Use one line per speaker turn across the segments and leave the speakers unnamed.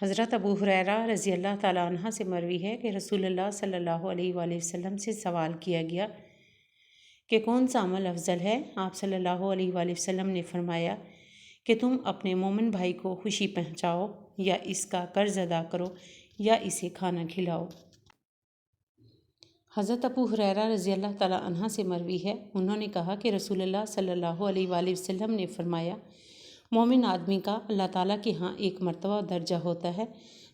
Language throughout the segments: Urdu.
حضرت ابو ہریرہ رضی اللہ تعالیٰ عنہ سے مروی ہے کہ رسول اللہ صلی اللہ علیہ وآلہ وسلم سے سوال کیا گیا کہ کون سا عمل افضل ہے؟ آپ صلی اللہ علیہ وآلہ وسلم نے فرمایا کہ تم اپنے مومن بھائی کو خوشی پہنچاؤ یا اس کا قرض ادا کرو یا اسے کھانا کھلاؤ۔ حضرت ابو ہریرہ رضی اللہ تعالیٰ عنہ سے مروی ہے، انہوں نے کہا کہ رسول اللہ صلی اللہ علیہ وآلہ وسلم نے فرمایا، مومن آدمی کا اللہ تعالیٰ کے ہاں ایک مرتبہ درجہ ہوتا ہے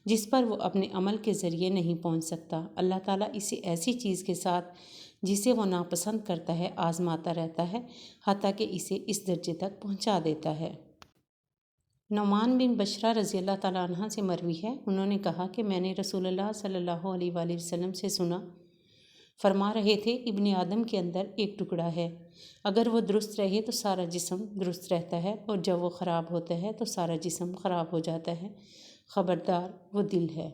جس پر وہ اپنے عمل کے ذریعے نہیں پہنچ سکتا۔ اللہ تعالیٰ اسے ایسی چیز کے ساتھ جسے وہ ناپسند کرتا ہے آزماتا رہتا ہے حتیٰ کہ اسے اس درجے تک پہنچا دیتا ہے۔ نعمان بن بشرہ رضی اللہ تعالیٰ عنہ سے مروی ہے، انہوں نے کہا کہ میں نے رسول اللہ صلی اللہ علیہ وآلہ وسلم سے سنا، فرما رہے تھے ابن آدم کے اندر ایک ٹکڑا ہے، اگر وہ درست رہے تو سارا جسم درست رہتا ہے اور جب وہ خراب ہوتا ہے تو سارا جسم خراب ہو جاتا ہے، خبردار وہ دل ہے۔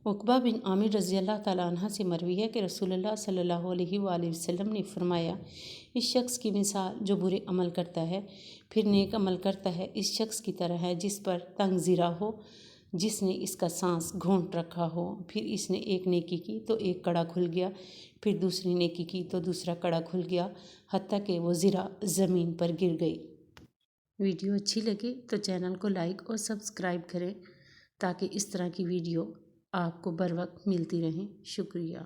عقبہ بن عامر رضی اللہ تعالیٰ عنہ سے مروی ہے کہ رسول اللہ صلی اللہ علیہ وآلہ وسلم نے فرمایا، اس شخص کی مثال جو برے عمل کرتا ہے پھر نیک عمل کرتا ہے اس شخص کی طرح ہے جس پر تنگ زرہ ہو، جس نے اس کا سانس گھونٹ رکھا ہو، پھر اس نے ایک نیکی کی تو ایک کڑا کھل گیا، پھر دوسری نیکی کی تو دوسرا کڑا کھل گیا، حتیٰ کہ وہ زرہ زمین پر گر گئی۔ ویڈیو اچھی لگے تو چینل کو لائک اور سبسکرائب کریں تاکہ اس طرح کی ویڈیو آپ کو بر وقت ملتی رہیں۔ شکریہ۔